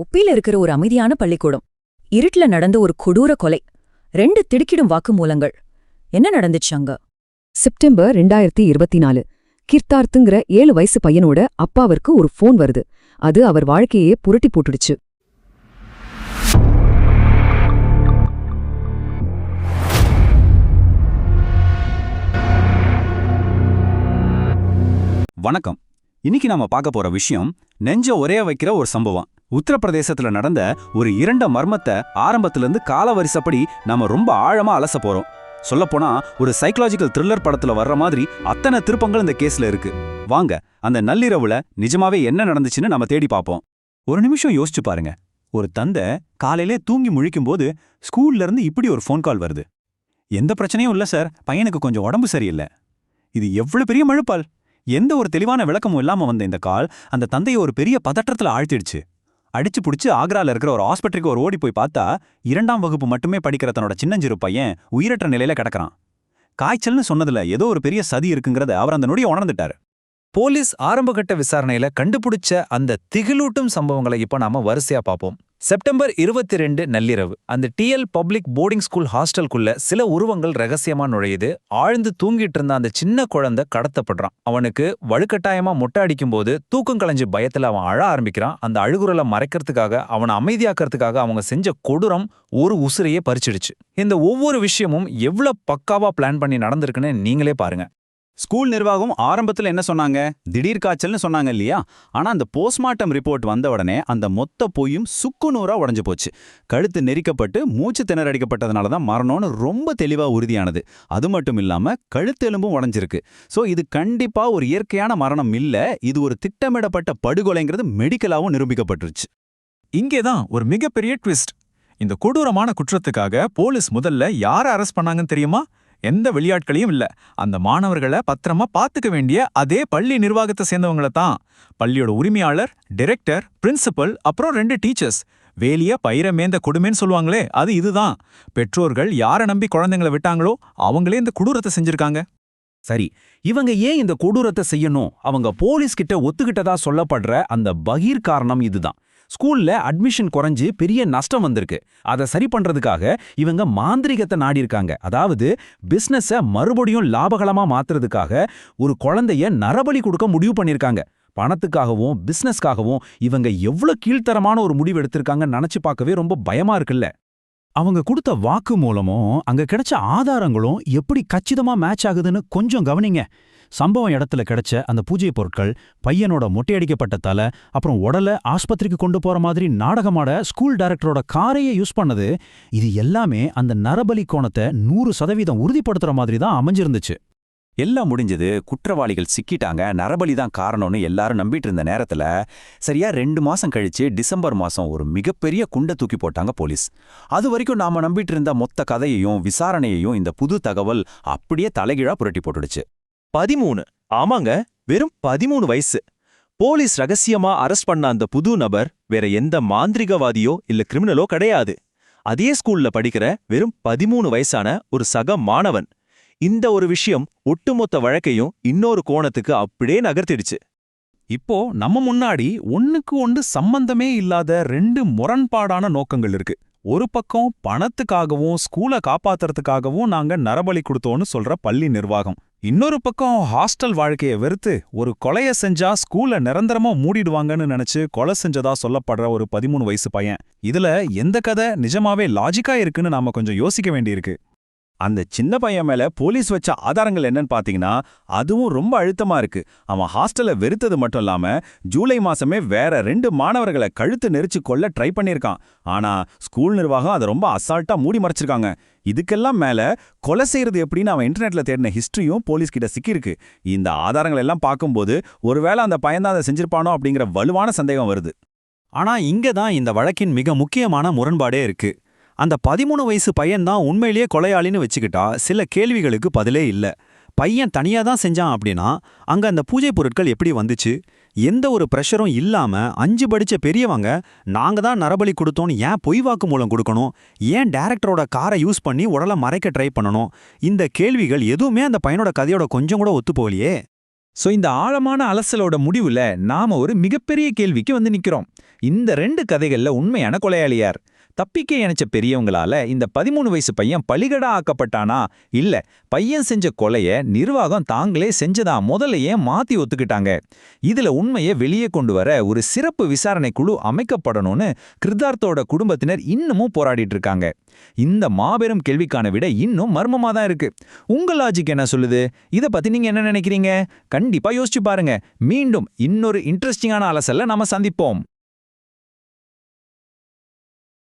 உப்பில இருக்கிற ஒரு அமைதியான பள்ளிக்கூடம். இருட்டுல நடந்த ஒரு கொடூர கொலை. 2 திடுக்கிடும் வாக்குமூலங்கள். என்ன நடந்துச்சு அங்க? செப்டம்பர் 2024 கிர்தார்த்துங்கிற 7 வயசு பையனோட அப்பாவிற்கு ஒரு ஃபோன் வருது. அது அவர் வாழ்க்கையே புரட்டி போட்டுடுச்சு. வணக்கம். இன்னைக்கு நாம பார்க்க போற விஷயம் நெஞ்ச ஒரே வைக்கிற ஒரு சம்பவம். உத்தரப்பிரதேசத்துல நடந்த ஒரு இருண்ட மர்மத்தை ஆரம்பத்திலிருந்து காலவரிசப்படி நாம ரொம்ப ஆழமா அலச போறோம். சொல்லப்போனா ஒரு சைக்கலாஜிக்கல் த்ரில்லர் படத்துல வர்ற மாதிரி அத்தனை திருப்பங்கள் இந்த கேஸ்ல இருக்கு. வாங்க அந்த நள்ளிரவுல நிஜமாவே என்ன நடந்துச்சுன்னு நம்ம தேடி பார்ப்போம். ஒரு நிமிஷம் யோசிச்சு பாருங்க. ஒரு தந்தை காலையிலே தூங்கி முழிக்கும் போது ஸ்கூல்ல இருந்து இப்படி ஒரு ஃபோன் கால் வருது. எந்த பிரச்சனையும் இல்ல சார், பையனுக்கு கொஞ்சம் உடம்பு சரியில்லை. இது எவ்வளவு பெரிய மழுப்பால்! எந்த ஒரு தெளிவான விளக்கமும் இல்லாம வந்த இந்த கால் அந்த தந்தையை ஒரு பெரிய பதற்றத்துல ஆழ்த்திடுச்சு. அடிச்சு புடிச்சு ஆக்ரால இருக்கிற ஒரு ஆஸ்பத்திரிக்கு ஒரு ஓடி போய் பார்த்தா 2ஆம் வகுப்பு மட்டுமே படிக்கிற தன்னோட சின்னஞ்சிறு பையன் உயிரற்ற நிலையில கிடக்குறான். காய்ச்சல்னு சொன்னதுல ஏதோ ஒரு பெரிய சதி இருக்குங்கிறத அவர் அந்த நொடியை உணர்ந்துட்டாரு. போலீஸ் ஆரம்பகட்ட விசாரணையில கண்டுபிடிச்ச அந்த திகிலூட்டும் சம்பவங்களை இப்ப நாம வரிசையா பார்ப்போம். செப்டம்பர் 22 நள்ளிரவு அந்த டிஎல் பப்ளிக் போர்டிங் ஸ்கூல் ஹாஸ்டலுக்குள்ள சில உருவங்கள் ரகசியமா நுழையுது. ஆழ்ந்து தூங்கிட்டு இருந்த அந்த சின்ன குழந்தை கடத்தப்படுறான். அவனுக்கு வலுக்கட்டாயமா மொட்டை அடிக்கும் போது தூக்கம் கலைஞ்சு பயத்துல அவன் அழ ஆரம்பிக்கிறான். அந்த அழுகுரலை மறைக்கிறதுக்காக, அவனை அமைதியாக்கிறதுக்காக அவங்க செஞ்ச கொடூரம் ஒரு உசிரையே பறிச்சிடுச்சு. இந்த ஒவ்வொரு விஷயமும் எவ்வளவு பக்காவா பிளான் பண்ணி நடந்திருக்குன்னு நீங்களே பாருங்க. ஸ்கூல் நிர்வாகம் ஆரம்பத்துல என்ன சொன்னாங்க? திடீர் காய்ச்சல்னு சொன்னாங்க இல்லையா? ஆனா அந்த போஸ்ட்மார்ட்டம் ரிப்போர்ட் வந்த உடனே அந்த மொத்த பொய்யும் சுக்குநூறா உடைஞ்சு போச்சு. கழுத்து நெரிக்கப்பட்டு மூச்சு திணறடிக்கப்பட்டதுனால தான் மரணம்னு ரொம்ப தெளிவா உறுதியானது. அது மட்டும் இல்லாம கழுத்து எலும்பும் உடைஞ்சிருக்கு. சோ இது கண்டிப்பா ஒரு இயற்கையான மரணம் இல்ல, இது ஒரு திட்டமிடப்பட்ட படுகொலைங்கிறது மெடிக்கலாவும் நிரூபிக்கப்பட்டுருச்சு. இங்கேதான் ஒரு மிகப்பெரிய ட்விஸ்ட். இந்த கொடூரமான குற்றத்துக்காக போலீஸ் முதல்ல யார அரெஸ்ட் பண்ணாங்கன்னு தெரியுமா? எந்த வெளியாட்களையும் இல்ல, அந்த மாணவர்களை பத்திரமா பாத்துக்க வேண்டிய அதே பள்ளி நிர்வாகத்தை சேர்ந்தவங்களை தான். பள்ளியோட உரிமையாளர், டைரக்டர், பிரின்சிபல், அப்புறம் 2 டீச்சர்ஸ். வேலிய பயிர மேந்த கொடுமைன்னு சொல்லுவாங்களே, அது இதுதான். பெற்றோர்கள் யாரை நம்பி குழந்தைங்களை விட்டாங்களோ அவங்களே இந்த கொடூரத்தை செஞ்சிருக்காங்க. சரி, இவங்க ஏன் இந்த கொடூரத்தை செய்யணும்? அவங்க போலீஸ் கிட்ட ஒத்துக்கிட்டதா சொல்லப்படுற அந்த பகீர் காரணம் இதுதான். ஸ்கூல்ல அட்மிஷன் குறைஞ்சு பெரிய நஷ்டம் வந்திருக்கு. அதை சரி பண்றதுக்காக இவங்க மாந்திரிகத்தை நாடியிருக்காங்க. அதாவது பிசினஸ மறுபடியும் லாபகரமா மாத்துறதுக்காக ஒரு குழந்தைய நரபலி கொடுக்க முடிவு பண்ணிருக்காங்க. பணத்துக்காகவும் பிசினஸ்க்காகவும் இவங்க எவ்வளவு கீழ்த்தரமான ஒரு முடிவு எடுத்திருக்காங்கன்னு நினைச்சு பார்க்கவே ரொம்ப பயமா இருக்குல்ல. அவங்க கொடுத்த வாக்கு மூலமும் அங்க கிடைச்ச ஆதாரங்களும் எப்படி கச்சிதமா மேட்ச் ஆகுதுன்னு கொஞ்சம் கவனிங்க. சம்பவம் இடத்துல கிடைச்ச அந்த பூஜை பொருட்கள், பையனோட மொட்டையடிக்கப்பட்ட தலை, அப்புறம் உடலை ஆஸ்பத்திரிக்கு கொண்டு போற மாதிரி நாடகமாட ஸ்கூல் டைரக்டரோட காரையே யூஸ் பண்ணது, இது எல்லாமே அந்த நரபலி கோணத்தை 100% உறுதிப்படுத்துற மாதிரி தான் அமைஞ்சிருந்துச்சு. எல்லாம் முடிஞ்சது, குற்றவாளிகள் சிக்கிட்டாங்க, நரபலி தான் காரணம்னு எல்லாரும் நம்பிட்டு இருந்த நேரத்துல சரியா 2 மாசம் கழிச்சு டிசம்பர் மாசம் ஒரு மிகப்பெரிய குண்டை தூக்கி போட்டாங்க போலீஸ். அது வரைக்கும் நாம நம்பிட்டு இருந்த மொத்த கதையையும் விசாரணையையும் இந்த புது தகவல் அப்படியே தலைகீழா புரட்டி போட்டுடுச்சு. 13. ஆமாங்க, வெறும் 13 வயசு. போலீஸ் ரகசியமா அரெஸ்ட் பண்ண அந்த புது நபர் வேற எந்த மாந்திரிகவாதியோ இல்ல கிரிமினலோ கிடையாது. அதே ஸ்கூல்ல படிக்கிற வெறும் 13 வயசான ஒரு சக மாணவன். இந்த ஒரு விஷயம் ஒட்டுமொத்த வழக்கையும் இன்னொரு கோணத்துக்கு அப்படியே நகர்த்திடுச்சு. இப்போ நம்ம முன்னாடி ஒண்ணுக்கு ஒன்று சம்பந்தமே இல்லாத 2 முரண்பாடான நோக்கங்கள் இருக்கு. ஒரு பக்கம் பணத்துக்காகவும் ஸ்கூலை காப்பாத்துறதுக்காகவும் நாங்க நரபலி கொடுத்தோன்னு சொல்ற பள்ளி நிர்வாகம். இன்னொரு பக்கம் ஹாஸ்டல் வாழ்க்கையை வெறுத்து ஒரு கொலைய செஞ்சா ஸ்கூலை நிரந்தரமா மூடிடுவாங்கன்னு நினைச்சு கொலை செஞ்சதா சொல்லப்படுற ஒரு 13 வயசு பையன். இதுல எந்த கதை நிஜமாவே லாஜிக்கா இருக்குன்னு நாம கொஞ்சம் யோசிக்க வேண்டியிருக்கு. அந்த சின்ன பையன் மேல போலீஸ் வச்ச ஆதாரங்கள் என்னன்னு பாத்தீங்கன்னா அதுவும் ரொம்ப அழுத்தமா இருக்கு. அவன் ஹாஸ்டலை வெறுத்தது மட்டும் இல்லாம ஜூலை மாசமே வேற 2 மாணவர்களை கழுத்து நெரிச்சு கொல்ல ட்ரை பண்ணிருக்கான். ஆனா ஸ்கூல் நிர்வாகம் அதை ரொம்ப அசால்ட்டா மூடி மறைச்சிருக்காங்க. இதுக்கெல்லாம் மேல கொலை செய்யறது எப்படின்னு அவன் இன்டர்நெட்ல தேடின ஹிஸ்டரியும் போலீஸ் கிட்ட சிக்கியிருக்கு. இந்த ஆதாரங்கள் எல்லாம் பார்க்கும்போது ஒருவேளை அந்த பையன் தான் அதை செஞ்சிருப்பானோ அப்படிங்கிற வலுவான சந்தேகம் வருது. ஆனா இங்கதான் இந்த வழக்கின் மிக முக்கியமான முரண்பாடே இருக்கு. அந்த 13 வயசு பையன்தான் உண்மையிலேயே கொலையாளின்னு வச்சுக்கிட்டா சில கேள்விகளுக்கு பதிலே இல்ல. பையன் தனியா தான் செஞ்சான் அப்படின்னா அங்க அந்த பூஜை பொருட்கள் எப்படி வந்துச்சு? எந்த ஒரு பிரஷரும் இல்லாம 5 படிச்ச பெரியவங்க நாங்க தான் நரபலி கொடுத்தோன்னு ஏன் பொய் வாக்கு மூலம் கொடுக்கணும்? ஏன் டைரக்டரோட காரை யூஸ் பண்ணி உடலை மறைக்க ட்ரை பண்ணணும்? இந்த கேள்விகள் எதுவுமே அந்த பையனோட கதையோட கொஞ்சம் கூட ஒத்து போகலையே. சோ இந்த ஆழமான அலசலோட முடிவுல நாம ஒரு மிகப்பெரிய கேள்விக்கு வந்து நிக்கிறோம். இந்த 2 கதைகள்ல உண்மையான கொலையாளி யார்? தப்பிக்க நினைச்ச பெரியவங்களால இந்த 13 வயசு பையன் பலிகடா ஆக்கப்பட்டானா, இல்ல பையன் செஞ்ச கொலைய நிர்வாகம் தாங்களே செஞ்சதா முதல்ல ஏன் மாத்தி ஒத்துக்கிட்டாங்க? இதுல உண்மையை வெளியே கொண்டு வர ஒரு சிறப்பு விசாரணை குழு அமைக்கப்படணும்னு கிருத்தார்த்தோட குடும்பத்தினர் இன்னமும் போராடிட்டு இருக்காங்க. இந்த மாபெரும் கேள்விக்கான விட இன்னும் மர்மமா தான் இருக்கு. உங்க லாஜிக் என்ன சொல்லுது? இத பத்தி நீங்க என்ன நினைக்கிறீங்க? கண்டிப்பா யோசிச்சு பாருங்க. மீண்டும் இன்னொரு இன்ட்ரெஸ்டிங்கான அலசல்ல நாம சந்திப்போம்.